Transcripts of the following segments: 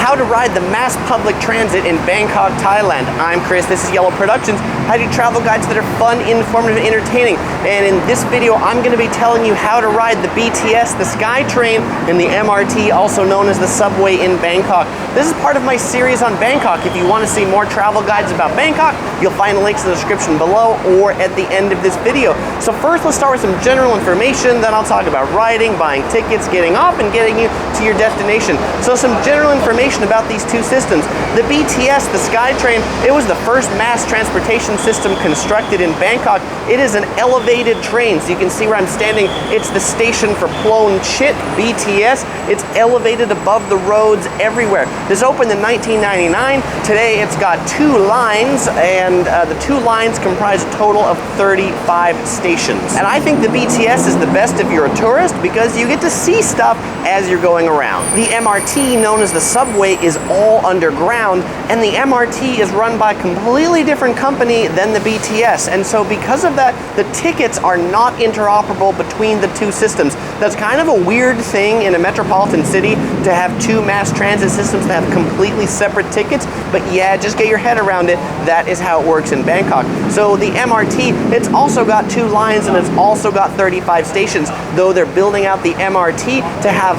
how to ride the mass public transit in Bangkok, Thailand. I'm Chris, this is Yellow Productions. I do travel guides that are fun, informative, and entertaining. And in this video, I'm going to be telling you how to ride the BTS, the Skytrain, and the MRT, also known as the subway in Bangkok. This is part of my series on Bangkok. If you want to see more travel guides about Bangkok, you'll find links in the description below or at the end of this video. So first, let's start with some general information, then I'll talk about riding, buying tickets, getting off, and getting you to your destination. So some general information about these two systems. The BTS, the Skytrain, it was the first mass transportation system constructed in Bangkok. It is an elevated train, so you can see where I'm standing. It's the station for Plon Chit, BTS. It's elevated above the roads everywhere. This opened in 1999. Today it's got 2 lines, and the 2 lines comprise a total of 35 stations. And I think the BTS is the best if you're a tourist because you get to see stuff as you're going around. The MRT, known as the subway, is all underground, and the MRT is run by a completely different company than the BTS. And so because of that, the tickets are not interoperable between the two systems. That's kind of a weird thing in a metropolitan city to have 2 mass transit systems that have completely separate tickets, but yeah, just get your head around it. That is how it works in Bangkok. So the MRT, it's also got 2 lines and it's also got 35 stations, though they're building out the MRT to have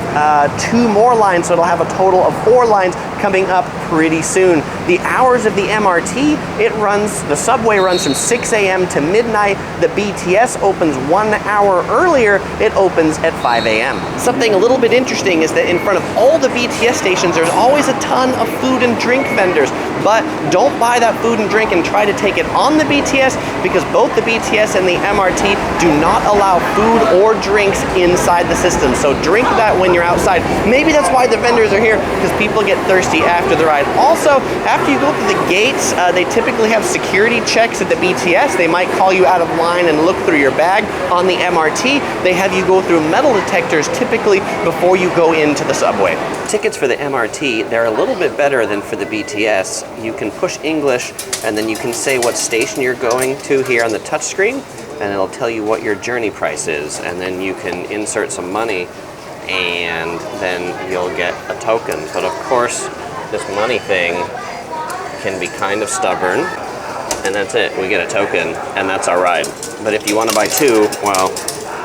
2 more lines, so it'll have a total of 4 lines coming up pretty soon. The hours of the MRT, the subway runs from 6 a.m. to midnight. The BTS opens 1 hour earlier. It opens at 5 a.m. Something a little bit interesting is that in front of all the BTS stations, there's always a ton of food and drink vendors. But don't buy that food and drink and try to take it on the BTS, because both the BTS and the MRT do not allow food or drinks inside the system. So drink that when you're outside. Maybe that's why the vendors are here, because people get thirsty after the ride. Also, after you go through the gates, they typically have security checks at the BTS. They might call you out of line and look through your bag. On the MRT, they have you go through metal detectors typically before you go into the subway. Tickets for the MRT, they're a little bit better than for the BTS. You can push English, and then you can say what station you're going to here on the touchscreen, and it'll tell you what your journey price is, and then you can insert some money, and then you'll get a token. But of course, this money thing can be kind of stubborn, and that's it. We get a token, and that's our ride. But if you want to buy 2, well,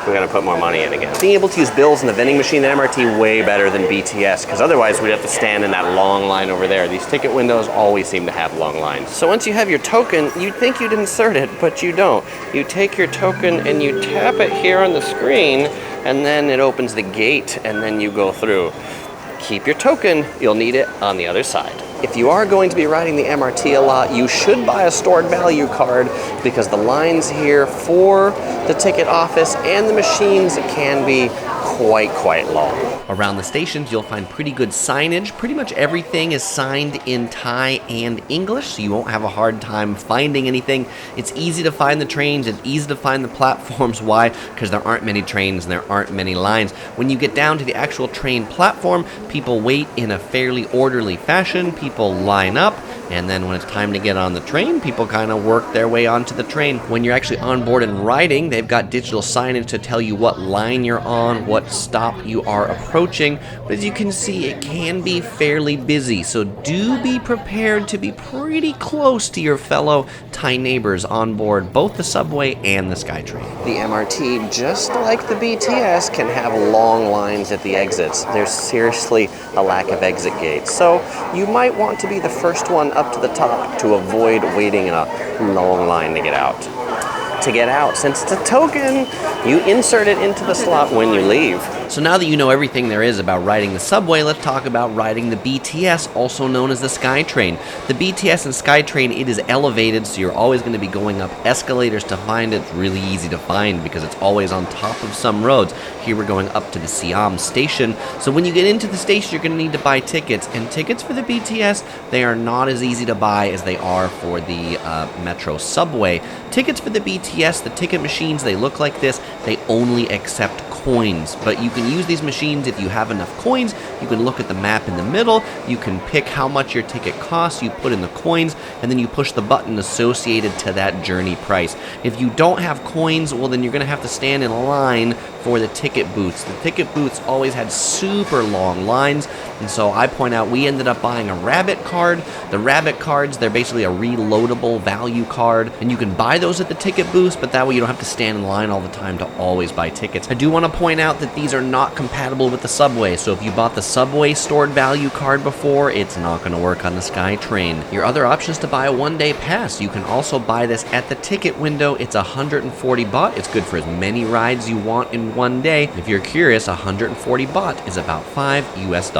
we're going to put more money in again. Being able to use bills in the vending machine in MRT way better than BTS, because otherwise we'd have to stand in that long line over there. These ticket windows always seem to have long lines. So once you have your token, you'd think you'd insert it, but you don't. You take your token and you tap it here on the screen, and then it opens the gate, and then you go through. Keep your token, you'll need it on the other side. If you are going to be riding the MRT a lot, you should buy a stored value card, because the lines here for the ticket office and the machines can be quite long. Around the stations, you'll find pretty good signage. Pretty much everything is signed in Thai and English, so you won't have a hard time finding anything. It's easy to find the trains, it's easy to find the platforms. Why? Because there aren't many trains and there aren't many lines. When you get down to the actual train platform, people wait in a fairly orderly fashion. People line up, and then when it's time to get on the train, people kind of work their way onto the train. When you're actually on board and riding, they've got digital signage to tell you what line you're on, what stop you are approaching. But as you can see, it can be fairly busy, so do be prepared to be pretty close to your fellow Thai neighbors on board both the subway and the Skytrain. The MRT, just like the BTS, can have long lines at the exits. There's seriously a lack of exit gates, so you might want to be the first one up to the top to avoid waiting in a long line to get out. To get out, since it's a token, you insert it into the slot when you leave. So now that you know everything there is about riding the subway, let's talk about riding the BTS, also known as the Skytrain. The BTS and Skytrain, it is elevated, so you're always going to be going up escalators to find it. It's really easy to find because it's always on top of some roads. Here we're going up to the Siam station. So when you get into the station, you're going to need to buy tickets. And tickets for the BTS, they are not as easy to buy as they are for the Metro subway. Tickets for the BTS, the ticket machines, they look like this. They only accept coins, but you can use these machines if you have enough coins. You can look at the map in the middle, you can pick how much your ticket costs, you put in the coins, and then you push the button associated to that journey price. If you don't have coins, well then you're going to have to stand in line for the ticket booths. The ticket booths always had super long lines, and so I point out we ended up buying a rabbit card. The rabbit cards, they're basically a reloadable value card, and you can buy those at the ticket booths, but that way you don't have to stand in line all the time to always buy tickets. I do want to point out that these are not compatible with the subway, so if you bought the subway stored value card before, it's not going to work on the Skytrain. Your other option is to buy a one-day pass. You can also buy this at the ticket window. It's 140 baht. It's good for as many rides you want in one day. If you're curious, 140 baht is about $5 US.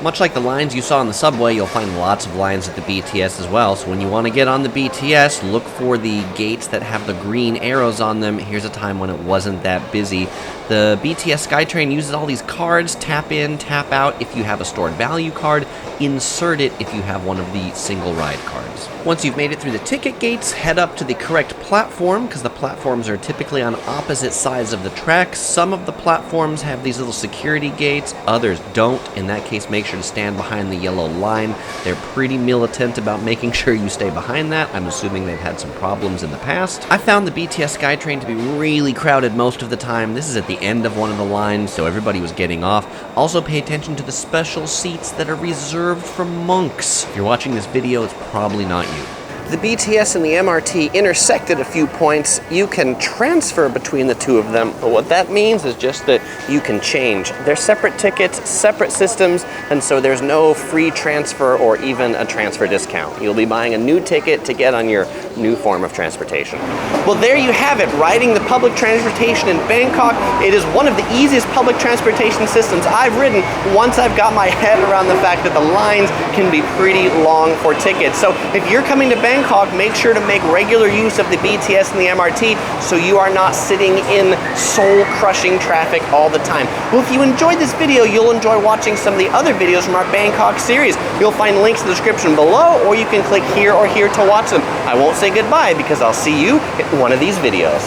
Much like the lines you saw on the subway, you'll find lots of lines at the BTS as well, so when you want to get on the BTS, look for the gates that have the green arrows on them. Here's a time when it wasn't that busy. The BTS Skytrain uses all these cards, tap in, tap out if you have a stored value card, insert it if you have one of the single ride cards. Once you've made it through the ticket gates, head up to the correct platform, because the platforms are typically on opposite sides of the tracks. Some of the platforms have these little security gates, others don't. In that case, make sure to stand behind the yellow line. They're pretty militant about making sure you stay behind that. I'm assuming they've had some problems in the past. I found the BTS Skytrain to be really crowded most of the time. This is at the end of one of the lines, so everybody was getting off. Also pay attention to the special seats that are reserved for monks. If you're watching this video, it's probably not you. The BTS and the MRT intersect at a few points. You can transfer between the two of them, but what that means is just that you can change. They're separate tickets, separate systems, and so there's no free transfer or even a transfer discount. You'll be buying a new ticket to get on your new form of transportation. Well, there you have it, riding the public transportation in Bangkok. It is one of the easiest public transportation systems I've ridden once I've got my head around the fact that the lines can be pretty long for tickets. So if you're coming to Bangkok, make sure to make regular use of the BTS and the MRT so you are not sitting in soul-crushing traffic all the time. Well, if you enjoyed this video, you'll enjoy watching some of the other videos from our Bangkok series. You'll find links in the description below, or you can click here or here to watch them. I won't say goodbye because I'll see you in one of these videos.